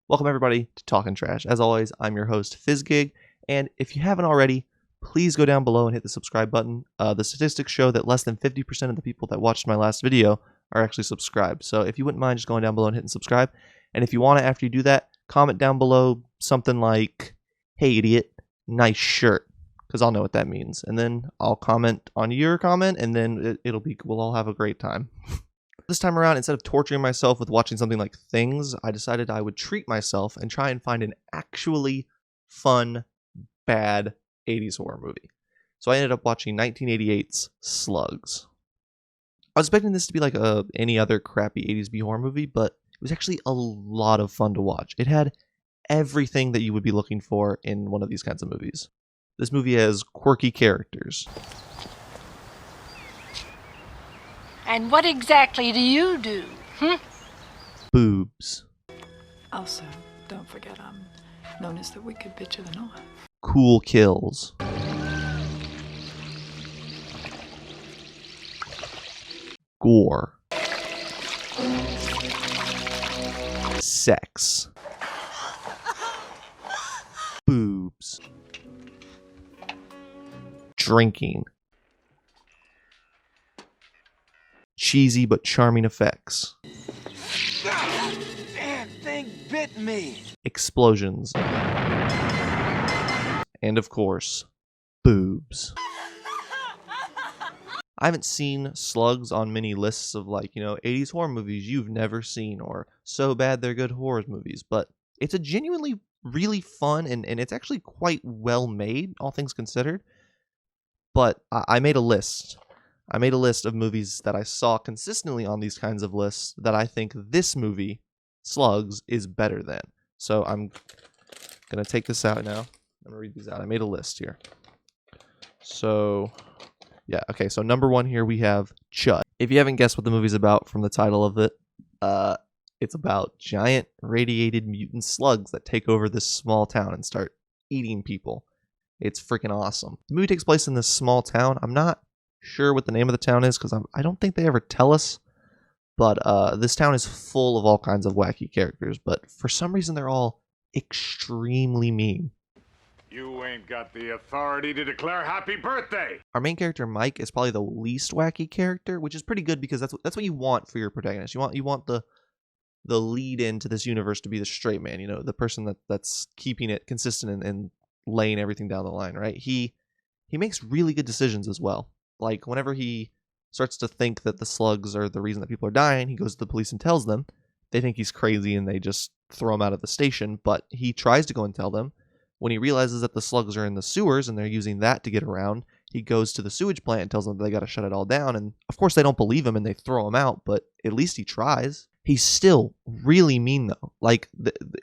Welcome everybody to Talkin Trash. As always, I'm your host FizzGig, and if you haven't already, please go down below and hit the subscribe button. The statistics show that less than 50% of the people that watched my last video are actually subscribed. So if you wouldn't mind just going down below and hitting subscribe, and if you want to, after you do that, comment down below something like, "Hey idiot, nice shirt," because I'll know what that means, and then I'll comment on your comment, and then we'll all have a great time. This time around, instead of torturing myself with watching something like Things, I decided I would treat myself and try and find an actually fun, bad 80s horror movie. So I ended up watching 1988's Slugs. I was expecting this to be like any other crappy 80s B horror movie, but it was actually a lot of fun to watch. It had everything that you would be looking for in one of these kinds of movies. This movie has quirky characters. And what exactly do you do? Boobs. Also, don't forget I'm known as the wicked bitch of the north. Cool kills. Gore. Sex. Boobs. Drinking. Cheesy but charming effects. Damn thing bit me. Explosions. And of course, boobs. I haven't seen Slugs on many lists of 80s horror movies you've never seen or so bad they're good horror movies, but it's a genuinely really fun and it's actually quite well made, all things considered. But I made a list. I made a list of movies that I saw consistently on these kinds of lists that I think this movie, Slugs, is better than. So I'm going to take this out now. I'm going to read these out. I made a list here. So, yeah, okay. So number one here we have Chud. If you haven't guessed what the movie's about from the title of it, it's about giant radiated mutant slugs that take over this small town and start eating people. It's freaking awesome. The movie takes place in this small town. I'm not sure what the name of the town is because I don't think they ever tell us, but this town is full of all kinds of wacky characters, but for some reason they're all extremely mean. You ain't got the authority to declare happy birthday. Our main character Mike is probably the least wacky character, which is pretty good because that's what you want for your protagonist. You want the lead into this universe to be the straight man, the person that's keeping it consistent and laying everything down the line, right? He makes really good decisions as well. Like, whenever he starts to think that the slugs are the reason that people are dying, he goes to the police and tells them. They think he's crazy and they just throw him out of the station, but he tries to go and tell them. When he realizes that the slugs are in the sewers and they're using that to get around, he goes to the sewage plant and tells them that they got to shut it all down. And of course they don't believe him and they throw him out, but at least he tries. He's still really mean though. Like,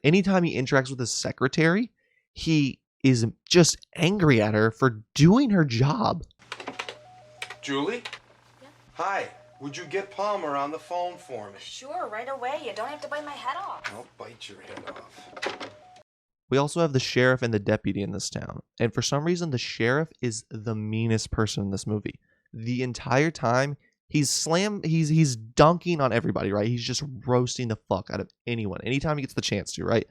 anytime he interacts with his secretary, he is just angry at her for doing her job. Julie? Yeah? Hi. Would you get Palmer on the phone for me? Sure, right away. You don't have to bite my head off. I'll bite your head off. We also have the sheriff and the deputy in this town. And for some reason, the sheriff is the meanest person in this movie. The entire time, he's dunking on everybody, right? He's just roasting the fuck out of anyone, anytime he gets the chance to, right?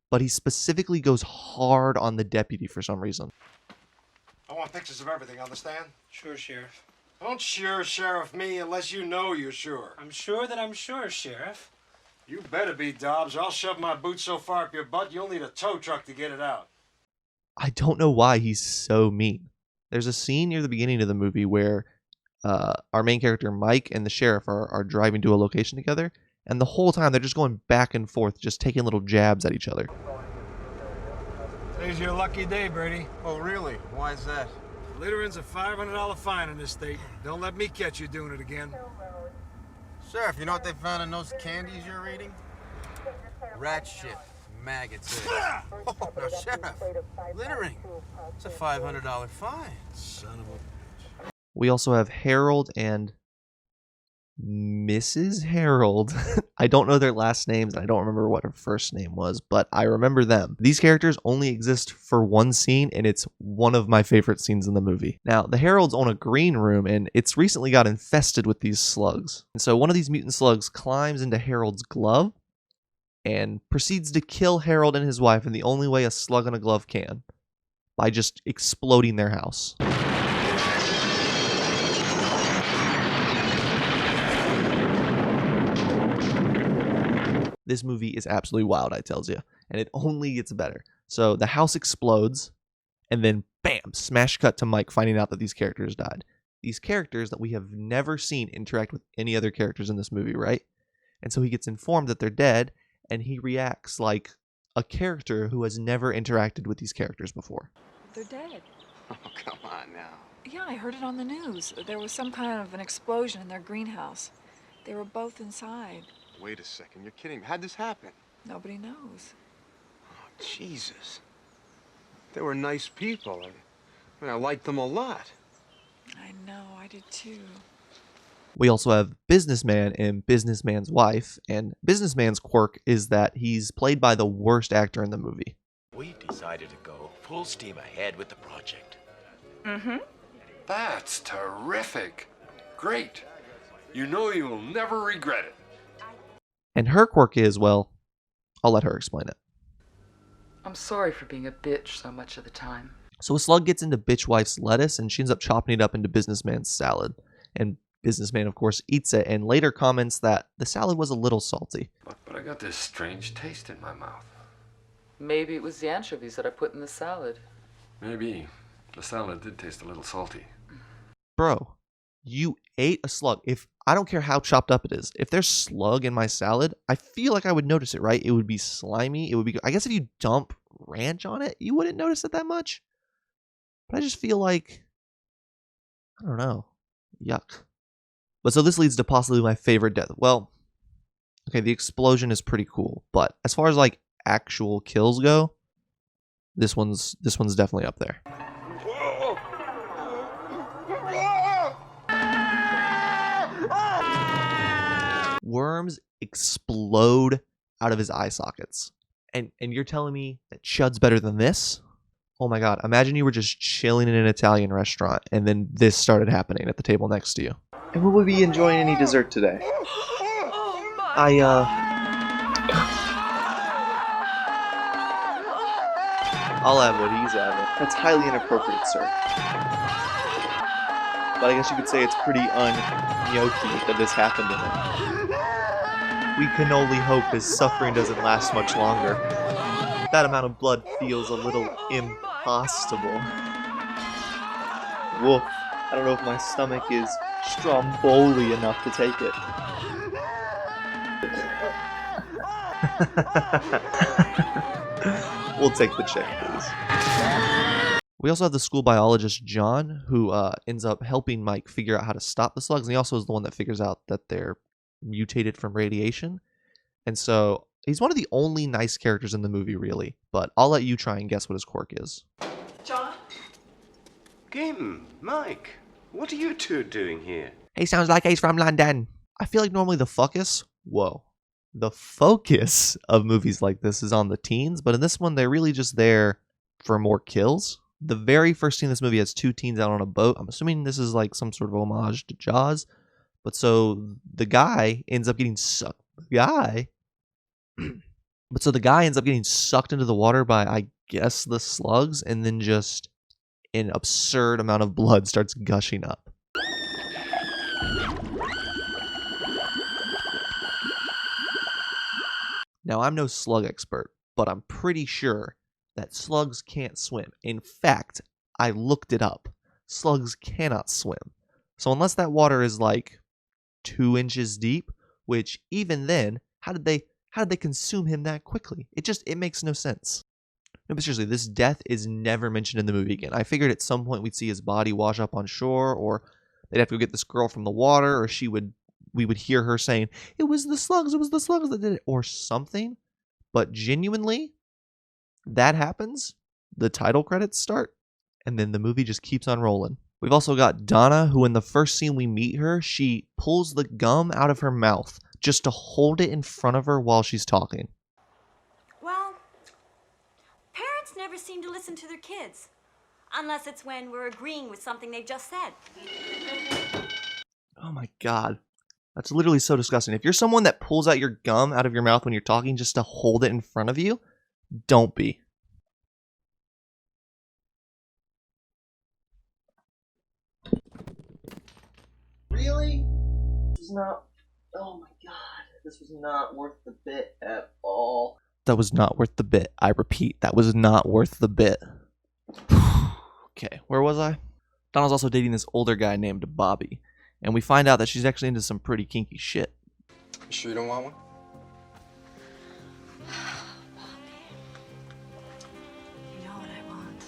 But he specifically goes hard on the deputy for some reason. I want pictures of everything, understand? Sure, Sheriff. Don't sure sheriff me unless you know you're sure. I'm sure that I'm sure, Sheriff. You better be, Dobbs, or I'll shove my boot so far up your butt you'll need a tow truck to get it out. I don't know why he's so mean. There's a scene near the beginning of the movie where our main character Mike and the sheriff are driving to a location together, and the whole time they're just going back and forth, just taking little jabs at each other. Today's your lucky day, Brady. Oh, really? Why is that? Littering's a $500 fine in this state. Don't let me catch you doing it again. Sheriff, you know what they found in those candies you're eating? Rat shit. Maggots. Oh, no, Sheriff. Littering. It's a $500 fine. Son of a... We also have Harold and Mrs. Harold. I don't know their last names, and I don't remember what her first name was, but I remember them. These characters only exist for one scene, and it's one of my favorite scenes in the movie. Now, the Harolds own a green room, and it's recently got infested with these slugs. And so one of these mutant slugs climbs into Harold's glove, and proceeds to kill Harold and his wife in the only way a slug in a glove can, by just exploding their house. This movie is absolutely wild, I tells you, and it only gets better. So the house explodes, and then bam, smash cut to Mike finding out that these characters died. These characters that we have never seen interact with any other characters in this movie, right? And so he gets informed that they're dead, and he reacts like a character who has never interacted with these characters before. They're dead. Oh, come on now. Yeah, I heard it on the news. There was some kind of an explosion in their greenhouse. They were both inside. Wait a second, you're kidding me. How'd this happen? Nobody knows. Oh, Jesus. They were nice people. I liked them a lot. I know, I did too. We also have Businessman and Businessman's wife, and Businessman's quirk is that he's played by the worst actor in the movie. We decided to go full steam ahead with the project. Mm-hmm. That's terrific. Great. You know you'll never regret it. And her quirk is, well, I'll let her explain it. I'm sorry for being a bitch so much of the time. So a slug gets into bitch wife's lettuce, and she ends up chopping it up into Businessman's salad. And Businessman, of course, eats it, and later comments that the salad was a little salty. But I got this strange taste in my mouth. Maybe it was the anchovies that I put in the salad. Maybe. The salad did taste a little salty. Bro, you ate a slug. I don't care how chopped up it is. If there's slug in my salad, I feel like I would notice it, right? It would be slimy. It would be, I guess if you dump ranch on it, you wouldn't notice it that much. But I just feel like, I don't know, yuck. But so this leads to possibly my favorite death. Well, okay, the explosion is pretty cool, but as far as like actual kills go, this one's definitely up there. Worms explode out of his eye sockets. And you're telling me that Chud's better than this? Oh my god, imagine you were just chilling in an Italian restaurant and then this started happening at the table next to you. And will we be enjoying any dessert today? I'll have what he's having. That's highly inappropriate, sir. But I guess you could say it's pretty un-gnocchi that this happened to him. We can only hope his suffering doesn't last much longer. That amount of blood feels a little impossible. Woof. I don't know if my stomach is stromboli enough to take it. We'll take the check, please. We also have the school biologist, John, who ends up helping Mike figure out how to stop the slugs. And he also is the one that figures out that they're mutated from radiation. And so he's one of the only nice characters in the movie, really. But I'll let you try and guess what his quirk is. John? Kim, Mike, what are you two doing here? He sounds like he's from London. I feel like normally the focus of movies like this is on the teens, but in this one, they're really just there for more kills. The very first scene in this movie has two teens out on a boat. I'm assuming this is like some sort of homage to Jaws. But so the guy ends up getting sucked. The guy ends up getting sucked into the water by, I guess, the slugs, and then just an absurd amount of blood starts gushing up. Now, I'm no slug expert, but I'm pretty sure that slugs can't swim. In fact, I looked it up. Slugs cannot swim. So unless that water is like 2 inches deep, which even then, how did they consume him that quickly? It makes no sense. No, but seriously, this death is never mentioned in the movie again. I figured at some point we'd see his body wash up on shore, or they'd have to go get this girl from the water, or we would hear her saying, it was the slugs that did it, or something. But genuinely, that happens, the title credits start, and then the movie just keeps on rolling. We've also got Donna, who in the first scene we meet her, she pulls the gum out of her mouth just to hold it in front of her while she's talking. Well, parents never seem to listen to their kids. Unless it's when we're agreeing with something they've just said. Oh my god. That's literally so disgusting. If you're someone that pulls out your gum out of your mouth when you're talking just to hold it in front of you, don't be. Really? This was not. Oh my god. This was not worth the bit at all. That was not worth the bit. I repeat, that was not worth the bit. Okay, where was I? Donna's also dating this older guy named Bobby, and we find out that she's actually into some pretty kinky shit. You sure you don't want one? You know what I want.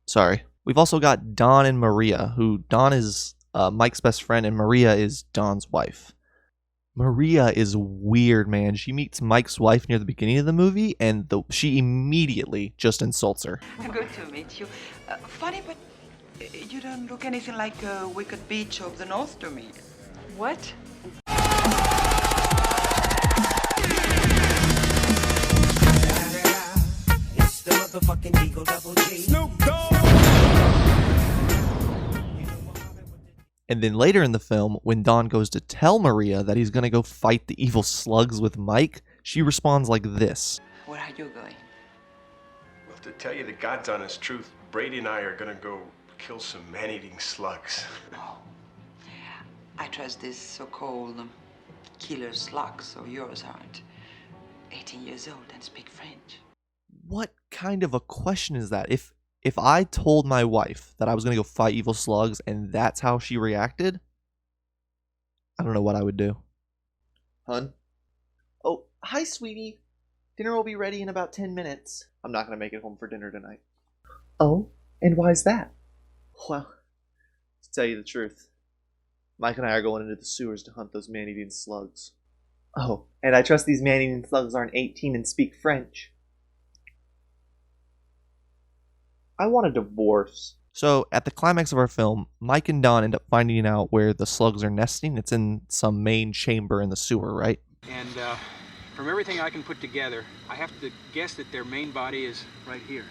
Sorry. We've also got Don and Maria, who Don is Mike's best friend and Maria is Don's wife. Maria is weird, man. She meets Mike's wife near the beginning of the movie, and she immediately just insults her. Good to meet you. Funny, but you don't look anything like a wicked beach of the north to me. What? It's the motherfucking Eagle Double G. Snoop Dogg. And then later in the film, when Don goes to tell Maria that he's going to go fight the evil slugs with Mike, she responds like this. Where are you going? Well, to tell you the God's honest truth, Brady and I are gonna go kill some man-eating slugs. Oh. I trust these so-called killer slugs, so yours aren't. 18 years old and speak French. What kind of a question is that? If I told my wife that I was going to go fight evil slugs and that's how she reacted, I don't know what I would do. Hun? Oh, hi, sweetie. Dinner will be ready in about 10 minutes. I'm not going to make it home for dinner tonight. Oh, and why's that? Well, to tell you the truth, Mike and I are going into the sewers to hunt those man-eating slugs. Oh, and I trust these man-eating slugs aren't 18 and speak French. I want a divorce. So, at the climax of our film, Mike and Don end up finding out where the slugs are nesting. It's in some main chamber in the sewer, right? And from everything I can put together, I have to guess that their main body is right here.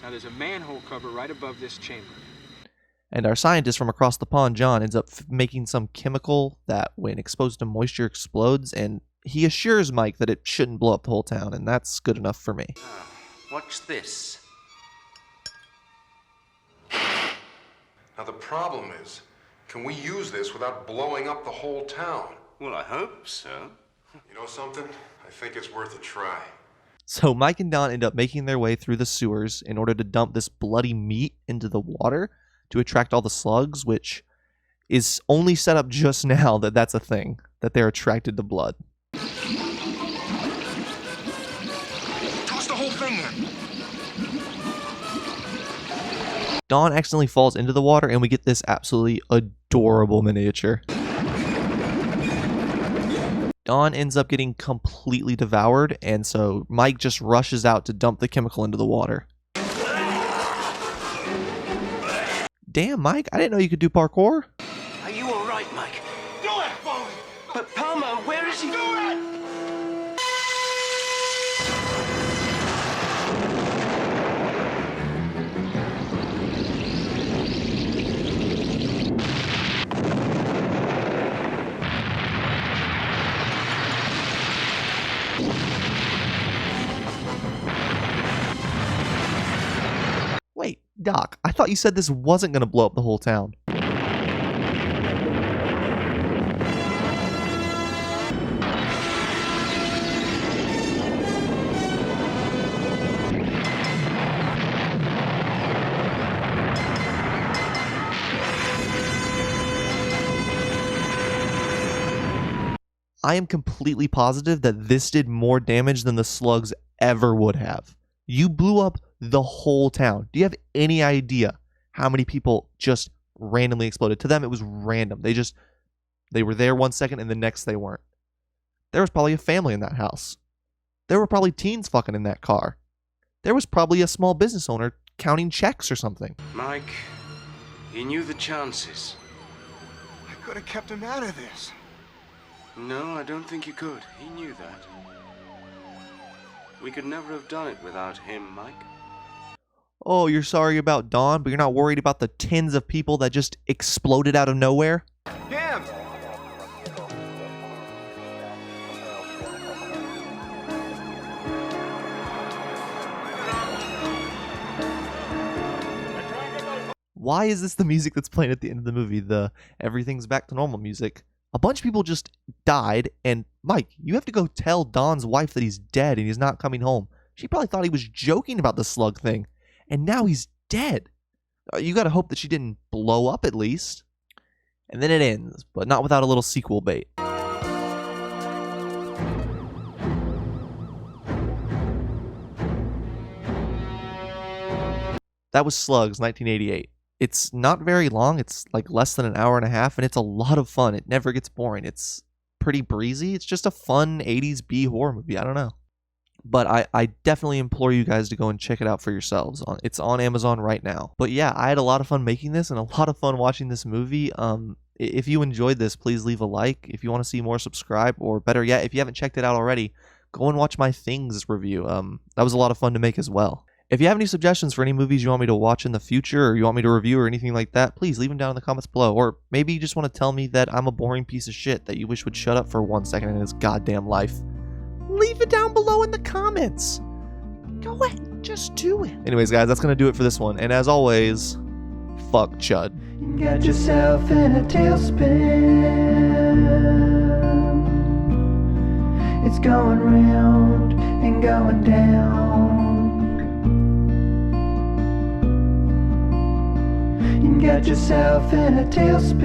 Now, there's a manhole cover right above this chamber. And our scientist from across the pond, John, ends up making some chemical that, when exposed to moisture, explodes, and he assures Mike that it shouldn't blow up the whole town, and that's good enough for me. Watch this. Now the problem is, can we use this without blowing up the whole town? Well, I hope so. You know something? I think it's worth a try. So Mike and Don end up making their way through the sewers in order to dump this bloody meat into the water to attract all the slugs, which is only set up just now that that's a thing, that they're attracted to blood. Toss the whole thing in. Don accidentally falls into the water, and we get this absolutely adorable miniature. Don ends up getting completely devoured, and so Mike just rushes out to dump the chemical into the water. Damn, Mike, I didn't know you could do parkour. Are you all right, Mike? Do it, Bobby! But Palmer, where is he? Do it! Wait, Doc, I thought you said this wasn't going to blow up the whole town. I am completely positive that this did more damage than the slugs ever would have. You blew up the whole town. Do you have any idea how many people just randomly exploded? To them, it was random. They were there 1 second and the next they weren't. There was probably a family in that house. There were probably teens fucking in that car. There was probably a small business owner counting checks or something. Mike, He knew the chances. I could have kept him out of this. No, I don't think you could. He knew that. We could never have done it without him, Mike. Oh, you're sorry about Dawn, but you're not worried about the tens of people that just exploded out of nowhere? Him! Why is this the music that's playing at the end of the movie? The everything's back to normal music. A bunch of people just died, and Mike, you have to go tell Don's wife that he's dead and he's not coming home. She probably thought he was joking about the slug thing, and now he's dead. You gotta hope that she didn't blow up at least. And then it ends, but not without a little sequel bait. That was Slugs, 1988. It's not very long. It's like less than an hour and a half, and it's a lot of fun. It never gets boring. It's pretty breezy. It's just a fun 80s B horror movie. I don't know. But I definitely implore you guys to go and check it out for yourselves. It's on Amazon right now. But yeah, I had a lot of fun making this and a lot of fun watching this movie. If you enjoyed this, please leave a like. If you want to see more, subscribe. Or better yet, if you haven't checked it out already, go and watch my Things review. That was a lot of fun to make as well. If you have any suggestions for any movies you want me to watch in the future, or you want me to review or anything like that, please leave them down in the comments below. Or maybe you just want to tell me that I'm a boring piece of shit that you wish would shut up for 1 second in his goddamn life. Leave it down below in the comments. Go ahead, just do it. Anyways, guys, that's going to do it for this one. And as always, fuck Chud. You got yourself in a tailspin. It's going round and going down. You got yourself in a tailspin.